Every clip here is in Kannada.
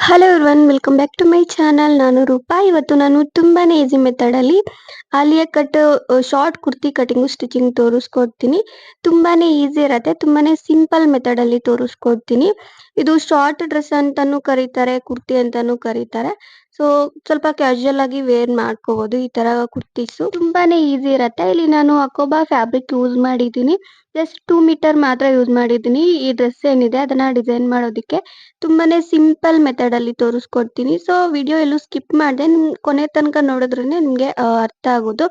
Hello everyone, welcome back to my channel. ನಾನು ರೂಪಾ. ಇವತ್ತು ನಾನು ತುಂಬಾನೇ ಈಸಿ ಮೆಥಡಲ್ಲಿ Alia cut short kurti cutting stitching ತೋರಿಸ್ಕೊಡ್ತೀನಿ. ತುಂಬಾನೇ ಈಸಿ ಇರತ್ತೆ, ತುಂಬಾನೇ ಸಿಂಪಲ್ ಮೆಥಡಲ್ಲಿ ತೋರಿಸ್ಕೊಡ್ತೀನಿ. ಇದು ಶಾರ್ಟ್ ಡ್ರೆಸ್ ಅಂತಾನೂ ಕರೀತಾರೆ, ಕುರ್ತಿ ಅಂತಾನೂ ಕರೀತಾರೆ. ಸೊ ಸ್ವಲ್ಪ ಕ್ಯಾಶುಯಲ್ ಆಗಿ ವೇರ್ ಮಾಡ್ಕೋಬಹುದು ಈ ತರ ಕುರ್ತೀಸು. ತುಂಬಾನೇ ಈಸಿ ಇರತ್ತೆ. ಇಲ್ಲಿ ನಾನು ಅಕೋಬಾ ಫ್ಯಾಬ್ರಿಕ್ ಯೂಸ್ ಮಾಡಿದ್ದೀನಿ. ಜಸ್ಟ್ 2 ಮೀಟರ್ ಮಾತ್ರ ಯೂಸ್ ಮಾಡಿದ್ದೀನಿ. ಈ ಡ್ರೆಸ್ ಏನಿದೆ ಅದನ್ನ ಡಿಸೈನ್ ಮಾಡೋದಕ್ಕೆ ತುಂಬಾನೇ ಸಿಂಪಲ್ ಮೆಥಡ್ ಅಲ್ಲಿ ತೋರಿಸ್ಕೊಡ್ತೀನಿ. ಸೊ ವಿಡಿಯೋ ಎಲ್ಲೂ ಸ್ಕಿಪ್ ಮಾಡದೆ ಕೊನೆ ತನಕ ನೋಡಿದ್ರೇನೆ ನಿಮ್ಗೆ ಅರ್ಥ ಆಗೋದು.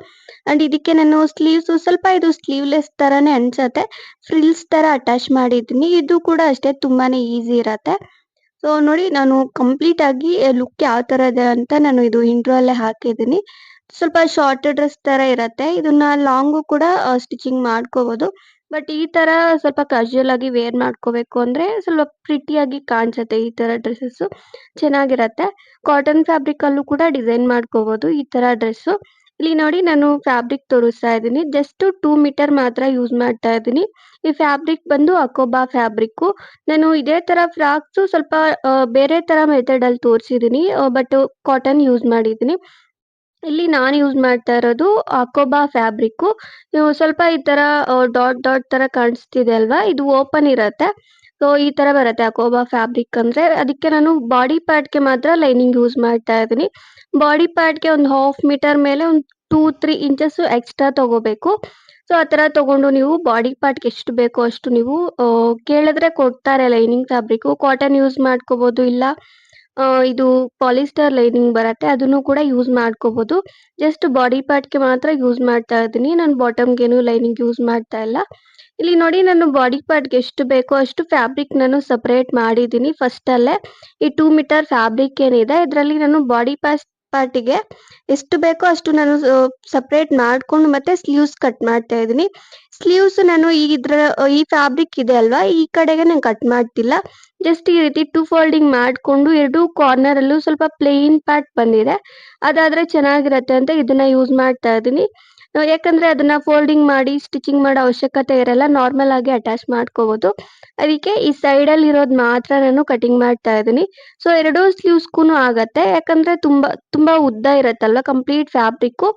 ಅಂಡ್ ಇದಕ್ಕೆ ನಾನು ಸ್ಲೀವ್ಸ್ ಸ್ವಲ್ಪ ಇದು ಸ್ಲೀವ್ಲೆಸ್ ತರಾನೇ ಅನ್ಸತ್ತೆ, ಫ್ರಿಲ್ಸ್ ತರ ಅಟ್ಯಾಚ್ ಮಾಡಿದ್ದೀನಿ. ಇದು ಕೂಡ ಅಷ್ಟೇ ತುಂಬಾನೇ ಈಸಿ ಇರತ್ತೆ. ಸೊ ನೋಡಿ, ನಾನು ಕಂಪ್ಲೀಟ್ ಆಗಿ ಲುಕ್ ಯಾವ ತರ ಇದೆ ಅಂತ ನಾನು ಇದು ಇಂಟ್ರೋ ಅಲ್ಲೇ ಹಾಕಿದ್ದೀನಿ. ಸ್ವಲ್ಪ ಶಾರ್ಟ್ ಡ್ರೆಸ್ ತರ ಇರತ್ತೆ. ಇದನ್ನ ಲಾಂಗು ಕೂಡ ಸ್ಟಿಚಿಂಗ್ ಮಾಡ್ಕೋಬಹುದು. ಬಟ್ ಈ ತರ ಸ್ವಲ್ಪ ಕ್ಯಾಶುಯಲ್ ಆಗಿ ವೇರ್ ಮಾಡ್ಕೋಬೇಕು ಅಂದ್ರೆ ಸ್ವಲ್ಪ ಪ್ರಿಟಿಯಾಗಿ ಕಾಣಿಸುತ್ತೆ. ಈ ತರ ಡ್ರೆಸ್ಸಸ್ ಚೆನ್ನಾಗಿರತ್ತೆ. ಕಾಟನ್ ಫ್ಯಾಬ್ರಿಕ್ ಅಲ್ಲೂ ಕೂಡ ಡಿಸೈನ್ ಮಾಡ್ಕೋಬಹುದು ಈ ತರ ಡ್ರೆಸ್. ಇಲ್ಲಿ ನೋಡಿ, ನಾನು ಫ್ಯಾಬ್ರಿಕ್ ತೋರಿಸ್ತಾ ಇದ್ದೀನಿ. ಜಸ್ಟ್ 2 ಮೀಟರ್ ಮಾತ್ರ ಯೂಸ್ ಮಾಡ್ತಾ ಇದ್ದೀನಿ. ಈ ಫ್ಯಾಬ್ರಿಕ್ ಬಂದು ಅಕೋಬಾ ಫ್ಯಾಬ್ರಿಕ್. ನಾನು ಇದೇ ತರ ಫ್ರಾಕ್ಸ್ ಸ್ವಲ್ಪ ಬೇರೆ ತರ ಮೆಥಡ್ ಅಲ್ಲಿ ತೋರಿಸಿದೀನಿ, ಬಟ್ ಕಾಟನ್ ಯೂಸ್ ಮಾಡಿದೀನಿ. ಇಲ್ಲಿ ನಾನು ಯೂಸ್ ಮಾಡ್ತಾ ಇರೋದು ಅಕೋಬಾ ಫ್ಯಾಬ್ರಿಕ್. ನೀವು ಸ್ವಲ್ಪ ಈ ತರ ಡಾಟ್ ಡಾಟ್ ತರ ಕಾಣಿಸ್ತಿದೆ ಅಲ್ವಾ, ಇದು ಓಪನ್ ಇರತ್ತೆ. ಸೊ ಈ ತರ ಬರುತ್ತೆ ಅಕೋಬಾ ಫ್ಯಾಬ್ರಿಕ್ ಅಂದ್ರೆ. ಅದಕ್ಕೆ ನಾನು ಬಾಡಿ ಪಾರ್ಟ್ಗೆ ಮಾತ್ರ ಲೈನಿಂಗ್ ಯೂಸ್ ಮಾಡ್ತಾ ಇದ್ದೀನಿ. ಬಾಡಿ ಪಾರ್ಟ್ಗೆ ಒಂದು ಹಾಫ್ ಮೀಟರ್ ಮೇಲೆ ಒಂದು 2-3 ಇಂಚಸ್ ಎಕ್ಸ್ಟ್ರಾ ತಗೋಬೇಕು. ಸೊ ಆ ತರ ತಗೊಂಡು ನೀವು ಬಾಡಿ ಪಾರ್ಟ್ಗೆ ಎಷ್ಟು ಬೇಕೋ ಅಷ್ಟು ನೀವು ಕೇಳಿದ್ರೆ ಕೊಡ್ತಾರೆ ಲೈನಿಂಗ್ ಫ್ಯಾಬ್ರಿಕ್. ಕಾಟನ್ ಯೂಸ್ ಮಾಡ್ಕೋಬಹುದು, ಇಲ್ಲ ಇದು ಪಾಲಿಸ್ಟರ್ ಲೈನಿಂಗ್ ಬರುತ್ತೆ ಅದನ್ನು ಕೂಡ ಯೂಸ್ ಮಾಡ್ಕೋಬಹುದು. ಜಸ್ಟ್ ಬಾಡಿ ಪಾರ್ಟ್ಗೆ ಮಾತ್ರ ಯೂಸ್ ಮಾಡ್ತಾ ಇದ್ದೀನಿ, ನಾನು ಬಾಟಮ್ಗೇನು ಲೈನಿಂಗ್ ಯೂಸ್ ಮಾಡ್ತಾ ಇಲ್ಲ. ಇಲ್ಲಿ ನೋಡಿ, ನಾನು ಬಾಡಿ ಪಾರ್ಟ್ಗೆ ಎಷ್ಟು ಬೇಕೋ ಅಷ್ಟು ಫ್ಯಾಬ್ರಿಕ್ ನಾನು ಸಪರೇಟ್ ಮಾಡಿದ್ದೀನಿ ಫಸ್ಟ್ ಅಲ್ಲೇ. ಈ 2 ಮೀಟರ್ ಫ್ಯಾಬ್ರಿಕ್ ಏನಿದೆ ಇದರಲ್ಲಿ ನಾನು ಬಾಡಿ ಪಾರ್ಟಿಗೆ ಎಷ್ಟು ಬೇಕೋ ಅಷ್ಟು ನಾನು ಸಪರೇಟ್ ಮಾಡ್ಕೊಂಡು ಮತ್ತೆ ಸ್ಲೀವ್ಸ್ ಕಟ್ ಮಾಡ್ತಾ ಇದ್ದೀನಿ. ಸ್ಲೀವ್ಸ್ ನಾನು ಈ ಫ್ಯಾಬ್ರಿಕ್ ಇದೆ ಅಲ್ವಾ, ಈ ಕಡೆಗೆ ನಾನು ಕಟ್ ಮಾಡ್ತಿಲ್ಲ. ಜಸ್ಟ್ ಈ ರೀತಿ 2 ಫೋಲ್ಡಿಂಗ್ ಮಾಡ್ಕೊಂಡು ಎರಡು ಕಾರ್ನರ್ ಅಲ್ಲೂ ಸ್ವಲ್ಪ ಪ್ಲೇನ್ ಪಾರ್ಟ್ ಬಂದಿದೆ, ಅದಾದ್ರೆ ಚೆನ್ನಾಗಿರತ್ತೆ ಅಂತ ಇದನ್ನ ಯೂಸ್ ಮಾಡ್ತಾ ಇದ್ದೀನಿ. ಯಾಕಂದ್ರೆ ಅದನ್ನ ಫೋಲ್ಡಿಂಗ್ ಮಾಡಿ ಸ್ಟಿಚಿಂಗ್ ಮಾಡೋ ಅವಶ್ಯಕತೆ ಇರಲ್ಲ, ನಾರ್ಮಲ್ ಆಗಿ ಅಟ್ಯಾಚ್ ಮಾಡ್ಕೋಬಹುದು. ಅದಕ್ಕೆ ಈ ಸೈಡ್ ಅಲ್ಲಿ ಇರೋದು ಮಾತ್ರ ನಾನು ಕಟಿಂಗ್ ಮಾಡ್ತಾ ಇದ್ದೀನಿ. ಸೊ ಎರಡೂ ಸ್ಲೀವ್ಸ್ಗೂ ಆಗತ್ತೆ, ಯಾಕಂದ್ರೆ ತುಂಬಾ ತುಂಬಾ ಉದ್ದ ಇರತ್ತಲ್ವಾ ಕಂಪ್ಲೀಟ್ ಫ್ಯಾಬ್ರಿಕ್.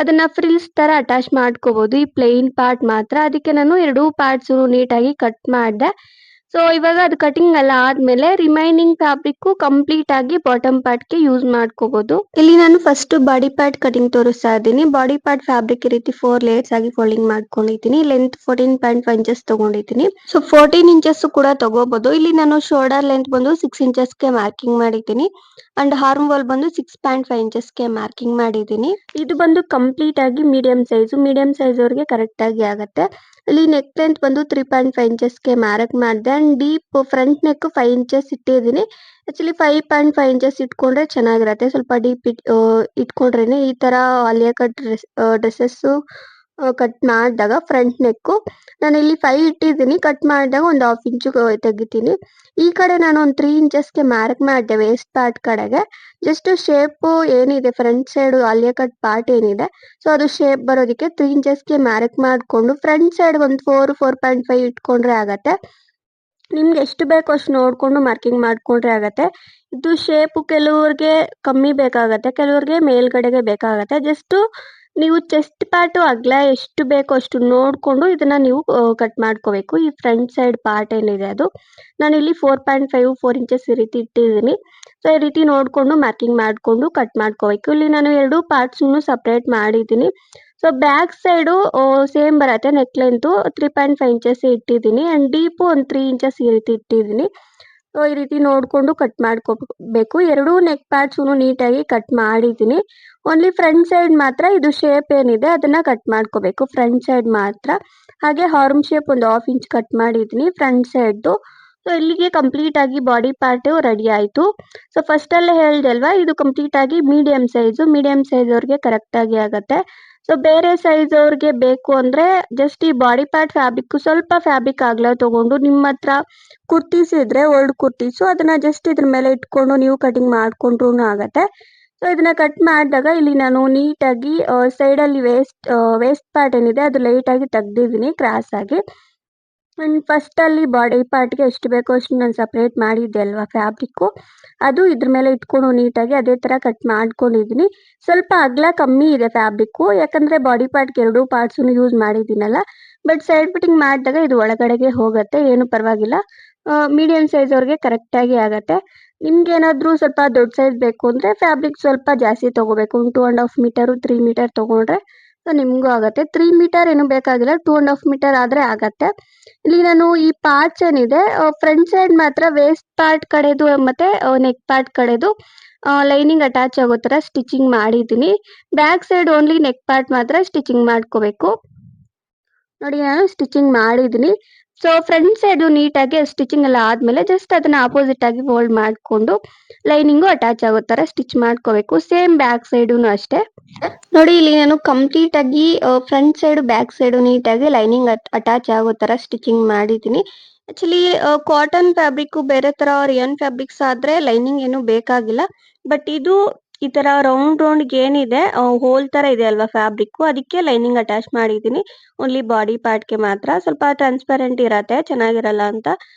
ಅದನ್ನ ಫ್ರಿಲ್ಸ್ ತರ ಅಟ್ಯಾಚ್ ಮಾಡ್ಕೋಬಹುದು ಈ ಪ್ಲೇನ್ ಪಾರ್ಟ್ ಮಾತ್ರ. ಅದಕ್ಕೆ ನಾನು ಎರಡೂ ಪಾರ್ಟ್ಸ್ ನೀಟಾಗಿ ಕಟ್ ಮಾಡಿದೆ. ಸೊ ಇವಾಗ ಅದು ಕಟಿಂಗ್ ಎಲ್ಲ ಆದ್ಮೇಲೆ ರಿಮೈನಿಂಗ್ ಫ್ಯಾಬ್ರಿಕ್ ಕಂಪ್ಲೀಟ್ ಆಗಿ ಬಾಟಮ್ ಪಾರ್ಟ್ಗೆ ಯೂಸ್ ಮಾಡ್ಕೋಬಹುದು. ಇಲ್ಲಿ ನಾನು ಫಸ್ಟ್ ಬಾಡಿ ಪಾರ್ಟ್ ಕಟಿಂಗ್ ತೋರಿಸ್ತಾ ಇದ್ದೀನಿ. ಬಾಡಿ ಪಾರ್ಟ್ ಫ್ಯಾಬ್ರಿಕ್ ಈ ರೀತಿ 4 ಲೇಯರ್ಸ್ ಆಗಿ ಫೋಲ್ಡಿಂಗ್ ಮಾಡ್ಕೊಂಡಿದ್ದೀನಿ. ಲೆಂತ್ 14.5 ಇಂಚಸ್ ತಗೊಂಡಿದ್ದೀನಿ. ಸೊ 14 ಇಂಚಸ್ ಕೂಡ ತಗೋಬಹುದು. ಇಲ್ಲಿ ನಾನು ಶೋಲ್ಡರ್ ಲೆಂತ್ ಬಂದು 6 ಇಂಚಸ್ಗೆ ಮಾರ್ಕಿಂಗ್ ಮಾಡಿದ್ದೀನಿ. ಅಂಡ್ ಆರ್ಮ್ ವಾಲ್ ಬಂದು 6.5 ಇಂಚಸ್ಗೆ ಮಾರ್ಕಿಂಗ್ ಮಾಡಿದ್ದೀನಿ. ಇದು ಬಂದು ಕಂಪ್ಲೀಟ್ ಆಗಿ ಮೀಡಿಯಂ ಸೈಜ್ ಅವ್ರಿಗೆ ಕರೆಕ್ಟ್ ಆಗಿ ಆಗುತ್ತೆ. ಇಲ್ಲಿ ನೆಕ್ ಲೆಂತ್ ಬಂದು 3.5 ಇಂಚಸ್ಗೆ ಮಾರ್ಕ್ ಮಾಡಿದೆ. And deep front neck 5 inches ಇಟ್ಟಿದ್ದೀನಿ. ಆಕ್ಚುಲಿ 5.5 ಇಂಚಸ್ ಇಟ್ಕೊಂಡ್ರೆ ಚೆನ್ನಾಗಿರತ್ತೆ. ಸ್ವಲ್ಪ ಡೀಪ್ ಇಟ್ಕೊಂಡ್ರೇನೆ ಈ ತರ ಆಲಿಯಾ ಕಟ್ ಡ್ರೆಸ್ಸಸ್ ಕಟ್ ಮಾಡಿದಾಗ ಫ್ರಂಟ್ ನೆಕ್ ನಾನು ಇಲ್ಲಿ 5 ಇಟ್ಟಿದ್ದೀನಿ. ಕಟ್ ಮಾಡಿದಾಗ ಒಂದು ಹಾಫ್ ಇಂಚು ತೆಗಿತೀನಿ. ಈ ಕಡೆ ನಾನು ಒಂದು 3 ಇಂಚಸ್ಗೆ ಮಾರ್ಕ್ ಮಾಡಿದೆ ವೇಸ್ಟ್ ಪಾರ್ಟ್ ಕಡೆಗೆ. ಜಸ್ಟ್ ಶೇಪ್ ಏನಿದೆ ಫ್ರಂಟ್ ಸೈಡ್ ಆಲಿಯಾ ಕಟ್ ಪಾರ್ಟ್ ಏನಿದೆ, ಸೊ ಅದು ಶೇಪ್ ಬರೋದಕ್ಕೆ 3 ಇಂಚಸ್ಗೆ ಮಾರ್ಕ್ ಮಾಡಿಕೊಂಡು ಫ್ರಂಟ್ ಸೈಡ್ ಒಂದು 4.5 ಇಟ್ಕೊಂಡ್ರೆ ಆಗತ್ತೆ. ನಿಮ್ಗೆ ಎಷ್ಟು ಬೇಕೋ ಅಷ್ಟು ನೋಡ್ಕೊಂಡು ಮಾರ್ಕಿಂಗ್ ಮಾಡ್ಕೊಂಡ್ರೆ ಆಗತ್ತೆ. ಇದು ಶೇಪ್ ಕೆಲವ್ರಿಗೆ ಕಮ್ಮಿ ಬೇಕಾಗತ್ತೆ, ಕೆಲವ್ರಿಗೆ ಮೇಲ್ಗಡೆಗೆ ಬೇಕಾಗತ್ತೆ. ಜಸ್ಟ್ ನೀವು ಚೆಸ್ಟ್ ಪಾರ್ಟ್ ಅಗಲ ಎಷ್ಟು ಬೇಕೋ ಅಷ್ಟು ನೋಡ್ಕೊಂಡು ಇದನ್ನ ನೀವು ಕಟ್ ಮಾಡ್ಕೋಬೇಕು. ಈ ಫ್ರಂಟ್ ಸೈಡ್ ಪಾರ್ಟ್ ಏನಿದೆ ಅದು ನಾನು ಇಲ್ಲಿ 4 ಇಂಚಸ್ ಈ ರೀತಿ ಇಟ್ಟಿದ್ದೀನಿ. ಸೊ ಈ ರೀತಿ ನೋಡ್ಕೊಂಡು ಮಾರ್ಕಿಂಗ್ ಮಾಡ್ಕೊಂಡು ಕಟ್ ಮಾಡ್ಕೋಬೇಕು. ಇಲ್ಲಿ ನಾನು ಎರಡು ಪಾರ್ಟ್ಸ್ ಸಪರೇಟ್ ಮಾಡಿದ್ದೀನಿ. ಸೊ ಬ್ಯಾಕ್ ಸೈಡು ಸೇಮ್ ಬರುತ್ತೆ. ನೆಕ್ ಲೆಂತ್ 3.5 ಇಂಚಸ್ ಇಟ್ಟಿದ್ದೀನಿ. ಅಂಡ್ ಡೀಪ್ ಒಂದು 3 ಇಂಚಸ್ ಈ ರೀತಿ ಇಟ್ಟಿದ್ದೀನಿ. ಸೊ ಈ ರೀತಿ ನೋಡ್ಕೊಂಡು ಕಟ್ ಮಾಡ್ಕೋಬೇಕು. ಎರಡೂ ನೆಕ್ ಪಾರ್ಟ್ಸ್ ನೀಟಾಗಿ ಕಟ್ ಮಾಡಿದ್ದೀನಿ. ಓನ್ಲಿ ಫ್ರಂಟ್ ಸೈಡ್ ಮಾತ್ರ ಇದು ಶೇಪ್ ಏನಿದೆ ಅದನ್ನ ಕಟ್ ಮಾಡ್ಕೋಬೇಕು, ಫ್ರಂಟ್ ಸೈಡ್ ಮಾತ್ರ. ಹಾಗೆ ಹಾರ್ಮ್ ಶೇಪ್ ಒಂದು ಹಾಫ್ ಇಂಚ್ ಕಟ್ ಮಾಡಿದ್ದೀನಿ ಫ್ರಂಟ್ ಸೈಡ್ದು. ಸೊ ಇಲ್ಲಿಗೆ ಕಂಪ್ಲೀಟ್ ಆಗಿ ಬಾಡಿ ಪಾರ್ಟ್ ರೆಡಿ ಆಯ್ತು. ಸೊ ಫಸ್ಟ್ ಅಲ್ಲೇ ಹೇಳ್ದೆ ಅಲ್ವಾ, ಇದು ಕಂಪ್ಲೀಟ್ ಆಗಿ ಮೀಡಿಯಂ ಸೈಜ್ ಅವ್ರಿಗೆ ಕರೆಕ್ಟ್ ಆಗಿ ಆಗತ್ತೆ. ಸೊ ಬೇರೆ ಸೈಜ್ ಅವ್ರಿಗೆ ಬೇಕು ಅಂದ್ರೆ ಜಸ್ಟ್ ಈ ಬಾಡಿ ಪಾರ್ಟ್ ಫ್ಯಾಬ್ರಿಕ್ ಸ್ವಲ್ಪ ಫ್ಯಾಬ್ರಿಕ್ ಅಗಲ ತಗೊಂಡು, ನಿಮ್ಮ ಹತ್ರ ಕುರ್ತೀಸ್ ಇದ್ರೆ ಓಲ್ಡ್ ಕುರ್ತೀಸು ಅದನ್ನ ಜಸ್ಟ್ ಇದ್ರ ಮೇಲೆ ಇಟ್ಕೊಂಡು ನೀವು ಕಟಿಂಗ್ ಮಾಡ್ಕೊಂಡ್ರು ಆಗತ್ತೆ. ಸೊ ಇದನ್ನ ಕಟ್ ಮಾಡಿದಾಗ ಇಲ್ಲಿ ನಾನು ನೀಟಾಗಿ ಸೈಡ್ ಅಲ್ಲಿ ವೇಸ್ಟ್ ಪಾರ್ಟ್ ಏನಿದೆ ಅದು ಲೈಟ್ ಆಗಿ ತೆಗ್ದಿದ್ದೀನಿ ಕ್ರಾಸ್ ಆಗಿ. ಅಂಡ್ ಫಸ್ಟಲ್ಲಿ ಬಾಡಿ ಪಾರ್ಟ್‌ಗೆ ಎಷ್ಟು ಬೇಕೋ ಅಷ್ಟು ನಾನು ಸಪ್ರೇಟ್ ಮಾಡಿದ್ದೆ ಅಲ್ವಾ ಫ್ಯಾಬ್ರಿಕ್ಕು, ಅದು ಇದ್ರ ಮೇಲೆ ಇಟ್ಕೊಂಡು ನೀಟಾಗಿ ಅದೇ ಥರ ಕಟ್ ಮಾಡ್ಕೊಂಡಿದ್ದೀನಿ. ಸ್ವಲ್ಪ ಅಗಲ ಕಮ್ಮಿ ಇದೆ ಫ್ಯಾಬ್ರಿಕ್ಕು, ಯಾಕಂದರೆ ಬಾಡಿ ಪಾರ್ಟ್‌ಗೆ 2 ಪಾರ್ಟ್ಸನ್ನು ಯೂಸ್ ಮಾಡಿದ್ದೀನಲ್ಲ. ಬಟ್ ಸೈಡ್ ಫಿಟ್ಟಿಂಗ್ ಮಾಡಿದಾಗ ಇದು ಒಳಗಡೆಗೆ ಹೋಗುತ್ತೆ, ಏನು ಪರವಾಗಿಲ್ಲ. ಮೀಡಿಯಮ್ ಸೈಜ್ ಅವ್ರಿಗೆ ಕರೆಕ್ಟಾಗಿ ಆಗತ್ತೆ. ನಿಮ್ಗೇನಾದ್ರೂ ಸ್ವಲ್ಪ ದೊಡ್ಡ ಸೈಜ್ ಬೇಕು ಅಂದರೆ ಫ್ಯಾಬ್ರಿಕ್ ಸ್ವಲ್ಪ ಜಾಸ್ತಿ ತೊಗೋಬೇಕು. 2 1/2 ಮೀಟರು, 3 ಮೀಟರ್ ತೊಗೊಂಡ್ರೆ ನಿಮಗೂ ಆಗತ್ತೆ. 3 ಮೀಟರ್ ಏನು ಬೇಕಾಗಿಲ್ಲ, 2 1/2 ಮೀಟರ್ ಆದರೆ ಆಗತ್ತೆ. ಇಲ್ಲಿ ನಾನು ಈ ಪಾರ್ಟ್ಸ್ ಏನಿದೆ ಫ್ರಂಟ್ ಸೈಡ್ ಮಾತ್ರ ವೇಸ್ಟ್ ಪಾರ್ಟ್ ಕಡೆದು ಮತ್ತೆ ನೆಕ್ ಪಾರ್ಟ್ ಕಡೆದು ಲೈನಿಂಗ್ ಅಟ್ಯಾಚ್ ಆಗೋ ಥರ ಸ್ಟಿಚಿಂಗ್ ಮಾಡಿದ್ದೀನಿ. Back side only neck part ಮಾತ್ರ ಸ್ಟಿಚಿಂಗ್ ಮಾಡ್ಕೋಬೇಕು. ನೋಡಿ ನಾನು ಸ್ಟಿಚಿಂಗ್ ಮಾಡಿದ್ದೀನಿ. ಸೊ ಫ್ರಂಟ್ ಸೈಡು ನೀಟಾಗಿ ಸ್ಟಿಚಿಂಗ್ ಎಲ್ಲ ಆದಮೇಲೆ ಜಸ್ಟ್ ಅದನ್ನ ಅಪೋಸಿಟ್ ಆಗಿ ಫೋಲ್ಡ್ ಮಾಡಿಕೊಂಡು ಲೈನಿಂಗು ಅಟ್ಯಾಚ್ ಆಗೋ ಥರ ಸ್ಟಿಚ್ ಮಾಡ್ಕೋಬೇಕು. ಸೇಮ್ ಬ್ಯಾಕ್ ಸೈಡುನು ಅಷ್ಟೇ. ನೋಡಿ ಇಲ್ಲಿ ನಾನು ಕಂಪ್ಲೀಟ್ ಆಗಿ ಫ್ರಂಟ್ ಸೈಡ್ ಬ್ಯಾಕ್ ಸೈಡ್ ನೀಟಾಗಿ ಲೈನಿಂಗ್ ಅಟ್ಯಾಚ್ ಆಗೋ ತರ ಸ್ಟಿಚಿಂಗ್ ಮಾಡಿದ್ದೀನಿ. ಆಕ್ಚುಲಿ ಕಾಟನ್ ಫ್ಯಾಬ್ರಿಕ್ ಬೇರೆ ತರ ರಿಯನ್ ಫ್ಯಾಬ್ರಿಕ್ಸ್ ಆದ್ರೆ ಲೈನಿಂಗ್ ಏನು ಬೇಕಾಗಿಲ್ಲ. ಬಟ್ ಇದು ಈ ತರ ರೌಂಡ್ ರೌಂಡ್ ಏನಿದೆ ಹೋಲ್ ತರ ಇದೆ ಅಲ್ವಾ ಫ್ಯಾಬ್ರಿಕ್, ಅದಕ್ಕೆ ಲೈನಿಂಗ್ ಅಟ್ಯಾಚ್ ಮಾಡಿದ್ದೀನಿ. ಓನ್ಲಿ ಬಾಡಿ ಪಾರ್ಟ್ಗೆ ಮಾತ್ರ ಸ್ವಲ್ಪ ಟ್ರಾನ್ಸ್ಪರೆಂಟ್ ಇರತ್ತೆ, ಚೆನ್ನಾಗಿರಲ್ಲ ಅಂತ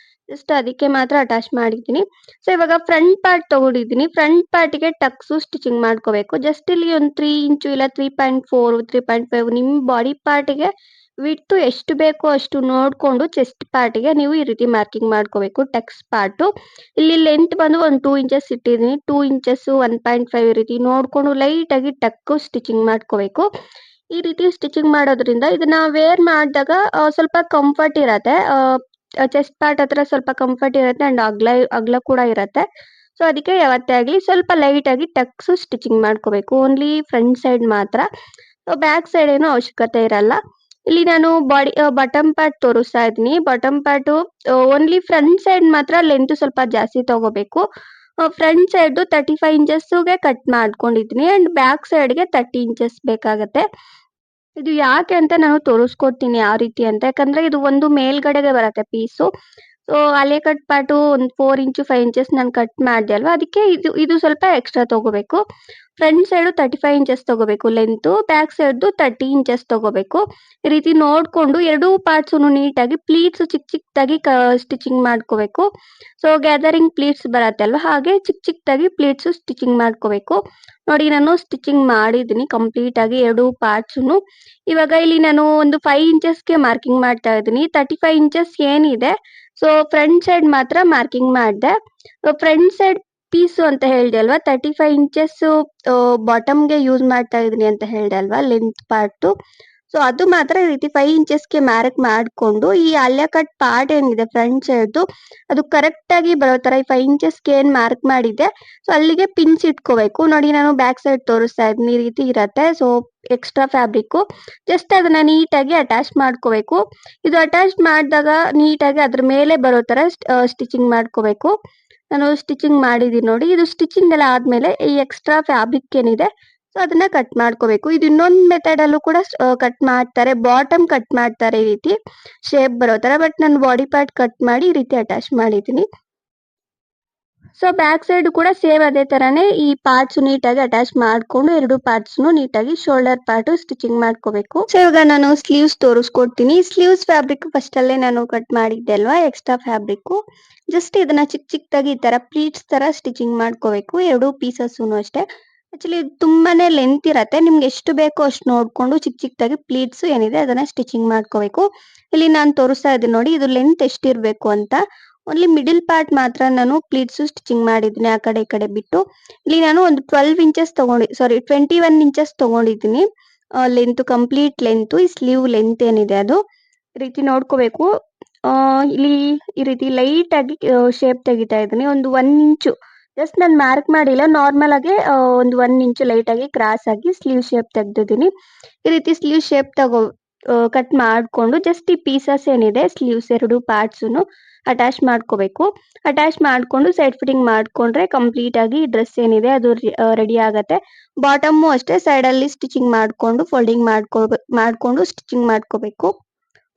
ಜಸ್ಟ್ ಅದಕ್ಕೆ ಮಾತ್ರ ಅಟ್ಯಾಚ್ ಮಾಡಿದ್ದೀನಿ. ಸೊ ಇವಾಗ ಫ್ರಂಟ್ ಪಾರ್ಟ್ ತಗೊಂಡಿದ್ದೀನಿ. ಫ್ರಂಟ್ ಪಾರ್ಟ್ಗೆ ಟಕ್ಸು ಸ್ಟಿಚಿಂಗ್ ಮಾಡ್ಕೋಬೇಕು. ಜಸ್ಟ್ ಇಲ್ಲಿ ಒಂದು 3 ಇಂಚು ಇಲ್ಲ 3.4 3.5 ನಿಮ್ಮ ಬಾಡಿ ಪಾರ್ಟ್ಗೆ ವಿಡ್ತು ಎಷ್ಟು ಬೇಕೋ ಅಷ್ಟು ನೋಡ್ಕೊಂಡು ಚೆಸ್ಟ್ ಪಾರ್ಟ್ಗೆ ನೀವು ಈ ರೀತಿ ಮಾರ್ಕಿಂಗ್ ಮಾಡ್ಕೋಬೇಕು. ಟಕ್ಸ್ ಪಾರ್ಟು ಇಲ್ಲಿ ಲೆಂತ್ ಬಂದು ಒಂದು 2 ಇಂಚಸ್ ಇಟ್ಟಿದ್ದೀನಿ. 2 ಇಂಚಸ್ 1.5 ಈ ರೀತಿ ನೋಡ್ಕೊಂಡು ಲೈಟ್ ಆಗಿ ಟಕ್ಕು ಸ್ಟಿಚಿಂಗ್ ಮಾಡ್ಕೋಬೇಕು. ಈ ರೀತಿ ಸ್ಟಿಚಿಂಗ್ ಮಾಡೋದ್ರಿಂದ ಇದನ್ನ ವೇರ್ ಮಾಡಿದಾಗ ಸ್ವಲ್ಪ ಕಂಫರ್ಟ್ ಇರತ್ತೆ. ಚೆಸ್ಟ್ ಪಾರ್ಟ್ ಹತ್ರ ಸ್ವಲ್ಪ ಕಂಫರ್ಟ್ ಇರುತ್ತೆ ಅಂಡ್ ಅಗಲ ಕೂಡ ಇರತ್ತೆ. ಸೊ ಅದಕ್ಕೆ ಯಾವತ್ತೇ ಆಗಲಿ ಸ್ವಲ್ಪ ಲೈಟ್ ಆಗಿ ಟಕ್ಸು ಸ್ಟಿಚಿಂಗ್ ಮಾಡ್ಕೋಬೇಕು. ಓನ್ಲಿ ಫ್ರಂಟ್ ಸೈಡ್ ಮಾತ್ರ, ಬ್ಯಾಕ್ ಸೈಡ್ ಏನು ಅವಶ್ಯಕತೆ ಇರಲ್ಲ. ಇಲ್ಲಿ ನಾನು ಬಾಟಮ್ ಪಾರ್ಟ್ ತೋರಿಸ್ತಾ ಇದ್ದೀನಿ. Bottom part only front side ಮಾತ್ರ ಲೆಂತ್ ಸ್ವಲ್ಪ ಜಾಸ್ತಿ ತಗೋಬೇಕು. ಫ್ರಂಟ್ ಸೈಡ್ 35 ಇಂಚಸ್ಗೆ ಕಟ್ ಮಾಡ್ಕೊಂಡಿದ್ದೀನಿ ಅಂಡ್ ಬ್ಯಾಕ್ ಸೈಡ್ಗೆ 30 ಇಂಚಸ್ ಬೇಕಾಗತ್ತೆ. ಇದು ಯಾಕೆ ಅಂತ ನಾನು ತೋರಿಸ್ಕೊಡ್ತೀನಿ ಯಾವ ರೀತಿ ಅಂತ. ಯಾಕಂದ್ರೆ ಇದು ಒಂದು ಮೇಲ್ಗಡೆಗೆ ಬರುತ್ತೆ ಪೀಸು. ಸೊ ಅಲೆ ಕಟ್ ಪಾರ್ಟು ಒಂದು 4 ಇಂಚು 5 ಇಂಚಸ್ ನಾನು ಕಟ್ ಮಾಡಿದೆ ಅಲ್ವಾ, ಅದಕ್ಕೆ ಇದು ಸ್ವಲ್ಪ ಎಕ್ಸ್ಟ್ರಾ ತಗೋಬೇಕು. ಫ್ರಂಟ್ ಸೈಡು 35 ಇಂಚಸ್ ತಗೋಬೇಕು ಲೆಂತು, ಬ್ಯಾಕ್ ಸೈಡ್ದು 30 ಇಂಚಸ್ ತಗೋಬೇಕು. ಈ ರೀತಿ ನೋಡ್ಕೊಂಡು ಎರಡೂ ಪಾರ್ಟ್ಸನ್ನು ನೀಟಾಗಿ ಪ್ಲೀಟ್ಸ್ ಚಿಕ್ಕದಾಗಿ ಸ್ಟಿಚಿಂಗ್ ಮಾಡ್ಕೋಬೇಕು. ಸೊ ಗ್ಯಾದರಿಂಗ್ ಪ್ಲೀಟ್ಸ್ ಬರತ್ತೆ ಅಲ್ವಾ, ಹಾಗೆ ಚಿಕ್ಕದಾಗಿ ಪ್ಲೀಟ್ಸು ಸ್ಟಿಚಿಂಗ್ ಮಾಡ್ಕೋಬೇಕು. ನೋಡಿ ನಾನು ಸ್ಟಿಚಿಂಗ್ ಮಾಡಿದ್ದೀನಿ ಕಂಪ್ಲೀಟ್ ಆಗಿ ಎರಡೂ ಪಾರ್ಟ್ಸ್ನು. ಇವಾಗ ಇಲ್ಲಿ ನಾನು ಒಂದು 5 ಇಂಚಸ್ಗೆ ಮಾರ್ಕಿಂಗ್ ಮಾಡ್ತಾ ಇದ್ದೀನಿ. 35 ಇಂಚಸ್ ಏನಿದೆ ಸೊ ಫ್ರಂಟ್ ಸೈಡ್ ಮಾತ್ರ ಮಾರ್ಕಿಂಗ್ ಮಾಡಿದೆ. ಫ್ರಂಟ್ ಸೈಡ್ ಪೀಸು ಅಂತ ಹೇಳಿದೆ ಅಲ್ವಾ, 35 ಇಂಚಸ್ ಬಾಟಮ್ಗೆ ಯೂಸ್ ಮಾಡ್ತಾ ಇದ್ದೀನಿ ಅಂತ ಹೇಳಿದೆ ಅಲ್ವಾ ಲೆಂತ್ ಪಾರ್ಟು. ಸೊ ಅದು ಮಾತ್ರ ಈ ರೀತಿ 5 ಇಂಚಸ್ಗೆ ಮಾರ್ಕ್ ಮಾಡಿಕೊಂಡು ಈ ಅಲ್ಯ ಕಟ್ ಪಾರ್ಟ್ ಏನಿದೆ ಫ್ರಂಟ್ ಸೈಡ್ದು ಅದು ಕರೆಕ್ಟ್ ಆಗಿ ಬರೋ ತರ ಈ 5 ಇಂಚಸ್ಗೆ ಏನ್ ಮಾರ್ಕ್ ಮಾಡಿದೆ ಸೊ ಅಲ್ಲಿಗೆ ಪಿನ್ಸ್ ಇಟ್ಕೋಬೇಕು. ನೋಡಿ ನಾನು ಬ್ಯಾಕ್ ಸೈಡ್ ತೋರಿಸ್ತಾ ಇದ್ದೀನಿ, ಈ ರೀತಿ ಇರತ್ತೆ. ಸೊ ಎಕ್ಸ್ಟ್ರಾ ಫ್ಯಾಬ್ರಿಕ್ಕು ಜಸ್ಟ್ ಅದನ್ನ ನೀಟಾಗಿ ಅಟ್ಯಾಚ್ ಮಾಡ್ಕೋಬೇಕು. ಇದು ಅಟ್ಯಾಚ್ ಮಾಡಿದಾಗ ನೀಟಾಗಿ ಅದ್ರ ಮೇಲೆ ಬರೋ ತರ ಸ್ಟಿಚಿಂಗ್ ಮಾಡ್ಕೋಬೇಕು. ನಾನು ಸ್ಟಿಚಿಂಗ್ ಮಾಡಿದ್ದೀನಿ ನೋಡಿ. ಇದು ಸ್ಟಿಚಿಂಗ್ ಎಲ್ಲ ಆದ್ಮೇಲೆ ಈ ಎಕ್ಸ್ಟ್ರಾ ಫ್ಯಾಬ್ರಿಕ್ ಏನಿದೆ ಸೊ ಅದನ್ನ ಕಟ್ ಮಾಡ್ಕೋಬೇಕು. ಇದು ಇನ್ನೊಂದು ಮೆಥಡ್ ಅಲ್ಲೂ ಕೂಡ ಕಟ್ ಮಾಡ್ತಾರೆ, ಬಾಟಮ್ ಕಟ್ ಮಾಡ್ತಾರೆ ಈ ರೀತಿ ಶೇಪ್ ಬರೋ ತರ. ಬಟ್ ನಾನು ಬಾಡಿ ಪಾರ್ಟ್ ಕಟ್ ಮಾಡಿ ಈ ರೀತಿ ಅಟ್ಯಾಚ್ ಮಾಡಿದ್ದೀನಿ. ಸೊ ಬ್ಯಾಕ್ ಸೈಡ್ ಕೂಡ ಸೇಮ್ ಅದೇ ತರಾನೇ ಈ ಪಾರ್ಟ್ಸ್ ನೀಟಾಗಿ ಅಟ್ಯಾಚ್ ಮಾಡ್ಕೊಂಡು ಎರಡು ಪಾರ್ಟ್ಸ್ ನೀಟಾಗಿ ಶೋಲ್ಡರ್ ಪಾರ್ಟ್ ಸ್ಟಿಚಿಂಗ್ ಮಾಡ್ಕೋಬೇಕು. ಸೊ ಇವಾಗ ನಾನು ಸ್ಲೀವ್ಸ್ ತೋರಿಸ್ಕೊಡ್ತೀನಿ. ಸ್ಲೀವ್ಸ್ ಫ್ಯಾಬ್ರಿಕ್ ಫಸ್ಟ್ ಅಲ್ಲೇ ನಾನು ಕಟ್ ಮಾಡಿದ್ದೆ ಅಲ್ವಾ ಎಕ್ಸ್ಟ್ರಾ ಫ್ಯಾಬ್ರಿಕ್. ಜಸ್ಟ್ ಇದನ್ನ ಚಿಕ್ಕದಾಗಿ ಈ ತರ ಪ್ಲೀಟ್ಸ್ ತರ ಸ್ಟಿಚಿಂಗ್ ಮಾಡ್ಕೋಬೇಕು ಎರಡು ಪೀಸಸ್ ಅಷ್ಟೇ. ಆಕ್ಚುಲಿ ತುಂಬಾನೇ ಲೆಂತ್ ಇರತ್ತೆ, ನಿಮ್ಗೆ ಎಷ್ಟು ಬೇಕೋ ಅಷ್ಟು ನೋಡ್ಕೊಂಡು ಚಿಕ್ಕದಾಗಿ ಪ್ಲೀಟ್ಸ್ ಏನಿದೆ ಅದನ್ನ ಸ್ಟಿಚಿಂಗ್ ಮಾಡ್ಕೋಬೇಕು. ಇಲ್ಲಿ ನಾನು ತೋರಿಸ್ತಾ ಇದ್ದೀನಿ ನೋಡಿ, ಇದು ಲೆಂತ್ ಎಷ್ಟಿರ್ಬೇಕು ಅಂತ. ಓನ್ಲಿ ಮಿಡಿಲ್ ಪಾರ್ಟ್ ಮಾತ್ರ ನಾನು ಪ್ಲೀಟ್ಸ್ ಸ್ಟಿಚಿಂಗ್ ಮಾಡಿದ್ದೀನಿ ಆ ಕಡೆ ಈ ಕಡೆ ಬಿಟ್ಟು. ಇಲ್ಲಿ ನಾನು ಒಂದು 12 ಇಂಚಸ್ 21 ಇಂಚಸ್ ತಗೊಂಡಿದ್ದೀನಿ ಲೆಂತ್, ಕಂಪ್ಲೀಟ್ ಲೆಂತ್. ಈ ಸ್ಲೀವ್ ಲೆಂತ್ ಏನಿದೆ ಅದು ಈ ರೀತಿ ನೋಡ್ಕೋಬೇಕು. ಇಲ್ಲಿ ಈ ರೀತಿ ಲೈಟ್ ಆಗಿ ಶೇಪ್ ತೆಗಿತಾ ಇದ್ದೀನಿ. ಒಂದು 1 ಇಂಚು ಜಸ್ಟ್ ನಾನು ಮಾರ್ಕ್ ಮಾಡಿಲ್ಲ, ನಾರ್ಮಲ್ ಆಗಿ ಒಂದು 1 ಇಂಚು ಲೈಟ್ ಆಗಿ ಕ್ರಾಸ್ ಆಗಿ ಸ್ಲೀವ್ ಶೇಪ್ ತೆಗ್ದಿದ್ದೀನಿ. ಈ ರೀತಿ ಸ್ಲೀವ್ ಶೇಪ್ ಕಟ್ ಮಾಡ್ಕೊಂಡು ಜಸ್ಟ್ ಈ ಪೀಸಸ್ ಏನಿದೆ ಸ್ಲೀವ್ಸ್ ಎರಡು ಪಾರ್ಟ್ಸನ್ನು ಅಟ್ಯಾಚ್ ಮಾಡ್ಕೋಬೇಕು. ಅಟ್ಯಾಚ್ ಮಾಡ್ಕೊಂಡು ಸೈಡ್ ಫಿಟ್ಟಿಂಗ್ ಮಾಡ್ಕೊಂಡ್ರೆ ಕಂಪ್ಲೀಟ್ ಆಗಿ ಡ್ರೆಸ್ ಏನಿದೆ ಅದು ರೆಡಿ ಆಗತ್ತೆ. ಬಾಟಮು ಅಷ್ಟೇ ಸೈಡ್ ಅಲ್ಲಿ ಸ್ಟಿಚಿಂಗ್ ಮಾಡ್ಕೊಂಡು ಫೋಲ್ಡಿಂಗ್ ಮಾಡ್ಕೊಂಡು ಸ್ಟಿಚಿಂಗ್ ಮಾಡ್ಕೋಬೇಕು.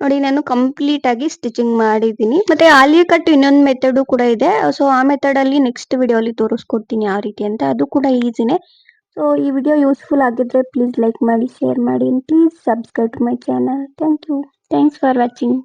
ನೋಡಿ ನಾನು ಕಂಪ್ಲೀಟ್ ಆಗಿ ಸ್ಟಿಚಿಂಗ್ ಮಾಡಿದ್ದೀನಿ. ಮತ್ತೆ ಆಲಿಯಾ ಕಟ್ ಇನ್ನೊಂದು ಮೆಥಡ್ ಕೂಡ ಇದೆ. ಸೊ ಆ ಮೆಥಡ್ ಅಲ್ಲಿ ನೆಕ್ಸ್ಟ್ ವಿಡಿಯೋ ಅಲ್ಲಿ ತೋರಿಸ್ಕೊಡ್ತೀನಿ ಯಾವ ರೀತಿ ಅಂತ. ಅದು ಕೂಡ ಈಸಿನೇ. ಸೊ ಈ ವಿಡಿಯೋ ಯೂಸ್ಫುಲ್ ಆಗಿದ್ರೆ ಪ್ಲೀಸ್ ಲೈಕ್ ಮಾಡಿ, ಶೇರ್ ಮಾಡಿ, please subscribe to my channel. Thank you. Thanks for watching.